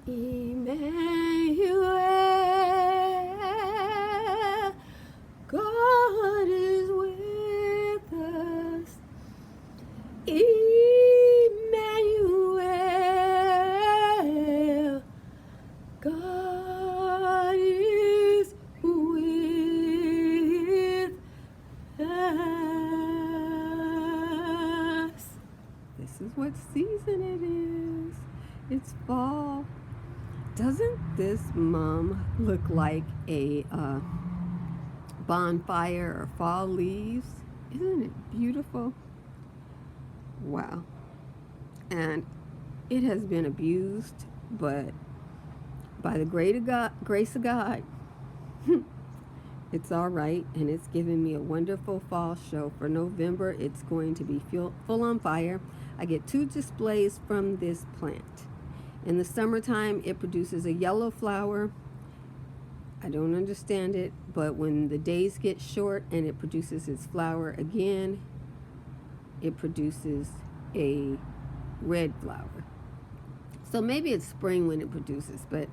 Emmanuel, God is with us. Emmanuel, God is with us. This is what season it is. It's fall. Doesn't this mum look like a bonfire or fall leaves? Isn't it beautiful? Wow. And it has been abused, but by the grace of God, it's all right, and it's given me a wonderful fall show. For November, it's going to be full on fire. I get 2 displays from this plant. In the summertime, it produces a yellow flower. I don't understand it, but when the days get short and it produces its flower again, it produces a red flower. So maybe it's spring when it produces, but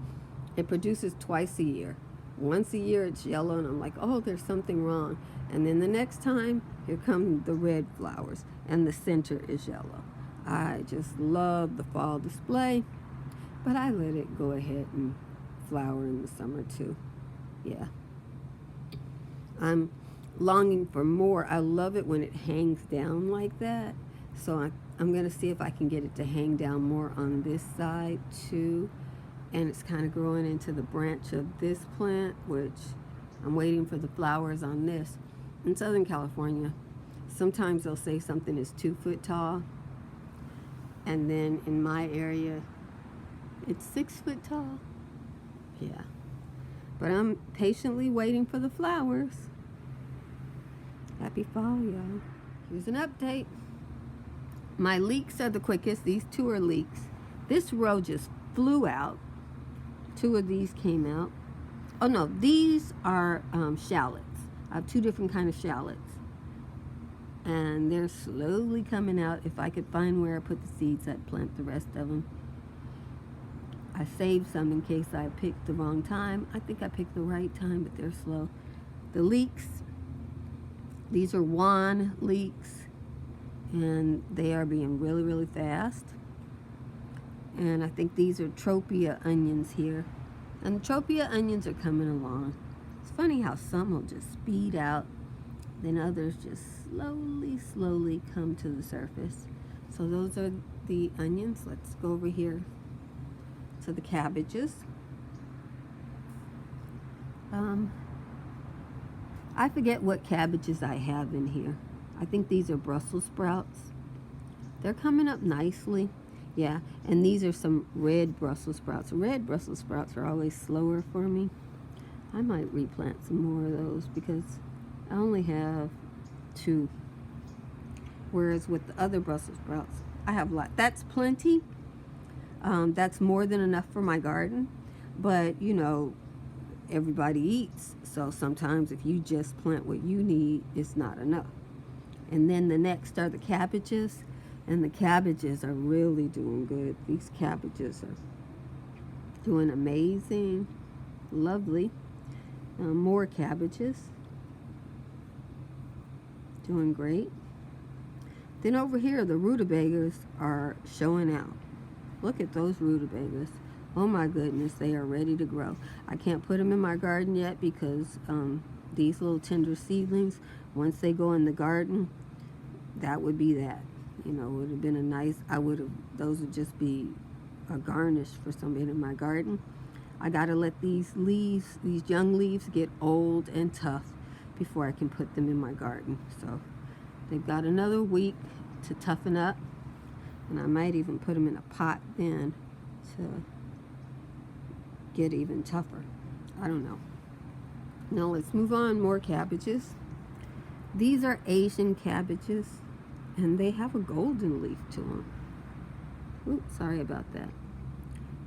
it produces twice a year. Once a year it's yellow, and I'm like, oh, there's something wrong. And then the next time, here come the red flowers, and the center is yellow. I just love the fall display, but I let it go ahead and flower in the summer too. Yeah. I'm longing for more. I love it when it hangs down like that. So I'm going to see if I can get it to hang down more on this side too. And it's kind of growing into the branch of this plant, which I'm waiting for the flowers on this. In Southern California, sometimes they'll say something is 2 foot tall. And then in my area, it's 6 foot tall. Yeah. But I'm patiently waiting for the flowers. Happy fall, y'all. Here's an update. My leeks are the quickest. These 2 are leeks. This row just flew out. 2 of these came out. Oh no, these are shallots. I have 2 different kind of shallots. And they're slowly coming out. If I could find where I put the seeds, I'd plant the rest of them. I saved some in case I picked the wrong time. I think I picked the right time, but they're slow. The leeks, these are Juan leeks, and they are being really, really fast. And I think these are Tropea onions here. And Tropea onions are coming along. It's funny how some will just speed out, then others just slowly come to the surface. So those are the onions. Let's go over here to the cabbages. I forget what cabbages I have in here. I think these are Brussels sprouts. They're coming up nicely. Yeah, and these are some red Brussels sprouts. Red Brussels sprouts are always slower for me. I might replant some more of those because I only have 2. Whereas with the other Brussels sprouts, I have a lot. That's plenty. That's more than enough for my garden. But, you know, everybody eats. So sometimes if you just plant what you need, it's not enough. And then the next are the cabbages. And the cabbages are really doing good. These cabbages are doing amazing. Lovely. More cabbages. Doing great. Then over here, the rutabagas are showing out. Look at those rutabagas. Oh my goodness, they are ready to grow. I can't put them in my garden yet because these little tender seedlings, once they go in the garden, that would be that. You know, it would have been a nice, those would just be a garnish for somebody in my garden. I gotta let these leaves, these young leaves get old and tough before I can put them in my garden. So they've got another week to toughen up, and I might even put them in a pot then to get even tougher. I don't know. Now let's move on. More cabbages. These are Asian cabbages, and they have a golden leaf to them. Oops, sorry about that.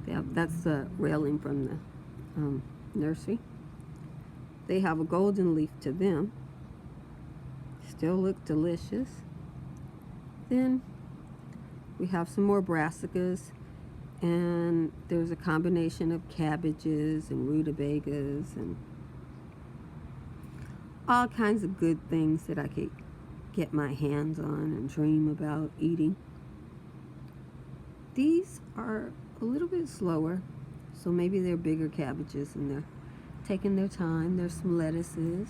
That's the railing from the nursery. They have a golden leaf to them. Still look delicious. Then we have some more brassicas. And there's a combination of cabbages and rutabagas and all kinds of good things that I could get my hands on and dream about eating. These are a little bit slower, so maybe they're bigger cabbages and they're taking their time. There's some lettuces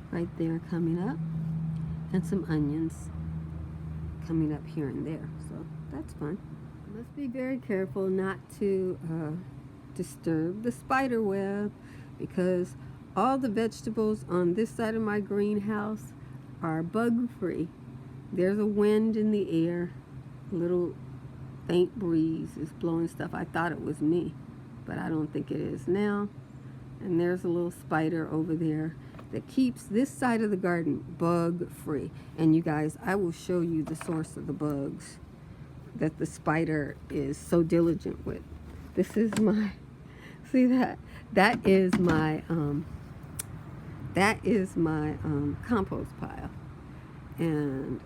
right there coming up and some onions coming up here and there, so that's fun. Must be very careful not to disturb the spider web, because all the vegetables on this side of my greenhouse are bug free. There's a wind in the air, a little faint breeze is blowing stuff. I thought it was me, but I don't think it is now. And there's a little spider over there that keeps this side of the garden bug free. And you guys, I will show you the source of the bugs that the spider is so diligent with. This is my, see that? That is my compost pile. And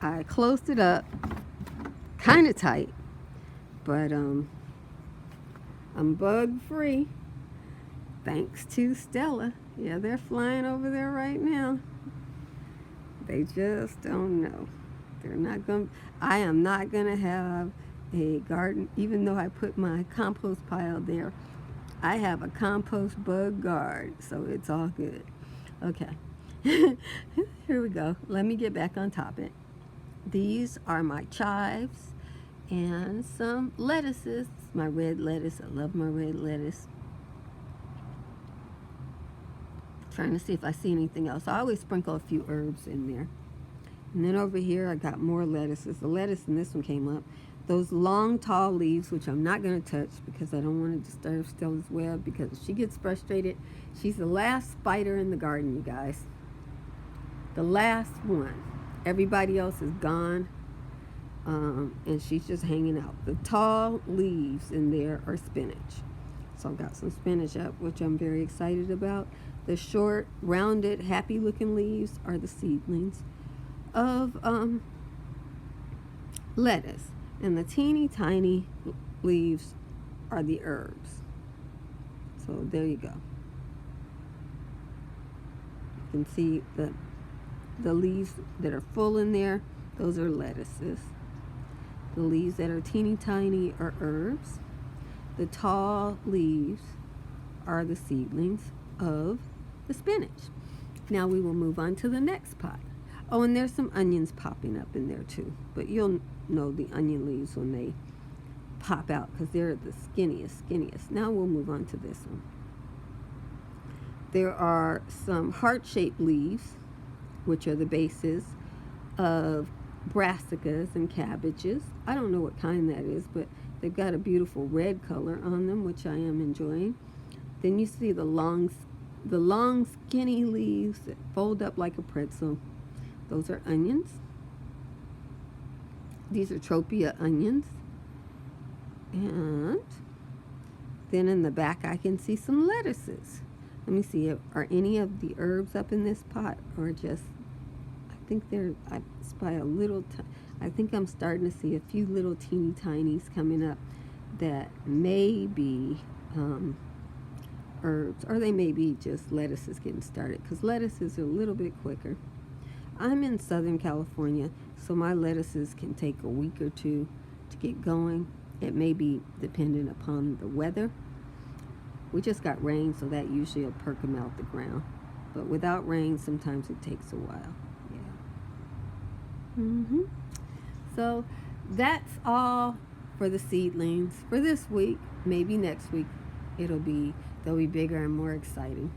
I closed it up kind of tight, but I'm bug free thanks to Stella. Yeah, they're flying over there right now. They just don't know. They're not going. I am not going to have a garden, even though I put my compost pile there. I have a compost bug guard, so it's all good. Okay, here we go. Let me get back on topic. These are my chives and some lettuces. My red lettuce. I love my red lettuce. Trying to see if I see anything else. I always sprinkle a few herbs in there. And then over here I got more lettuces. The lettuce in this one came up. Those long, tall leaves, which I'm not going to touch because I don't want to disturb Stella's web, because if she gets frustrated, she's the last spider in the garden, you guys. The last one. Everybody else is gone, and she's just hanging out. The tall leaves in there are spinach. So I've got some spinach up, which I'm very excited about. The short, rounded, happy-looking leaves are the seedlings of lettuce. And the teeny tiny leaves are the herbs. So there you go. You can see the leaves that are full in there, those are lettuces. The leaves that are teeny tiny are herbs. The tall leaves are the seedlings of the spinach. Now we will move on to the next pot. Oh, and there's some onions popping up in there too, but you'll know the onion leaves when they pop out because they're the skinniest. Now we'll move on to this one. There are some heart-shaped leaves, which are the bases of brassicas and cabbages. I don't know what kind that is, but they've got a beautiful red color on them, which I am enjoying. Then you see the long skinny leaves that fold up like a pretzel. Those are onions. These are tropia onions. And then in the back I can see some lettuces. Let me see, are any of the herbs up in this pot, or just, I spy a little, I think I'm starting to see a few little teeny tinies coming up that may be herbs, or they may be just lettuces getting started, because lettuces are a little bit quicker. I'm in Southern California, so my lettuces can take a week or two to get going. It may be dependent upon the weather. We just got rain, so that usually will perk them out the ground. But without rain, sometimes it takes a while. Yeah. So that's all for the seedlings for this week. Maybe next week they'll be bigger and more exciting.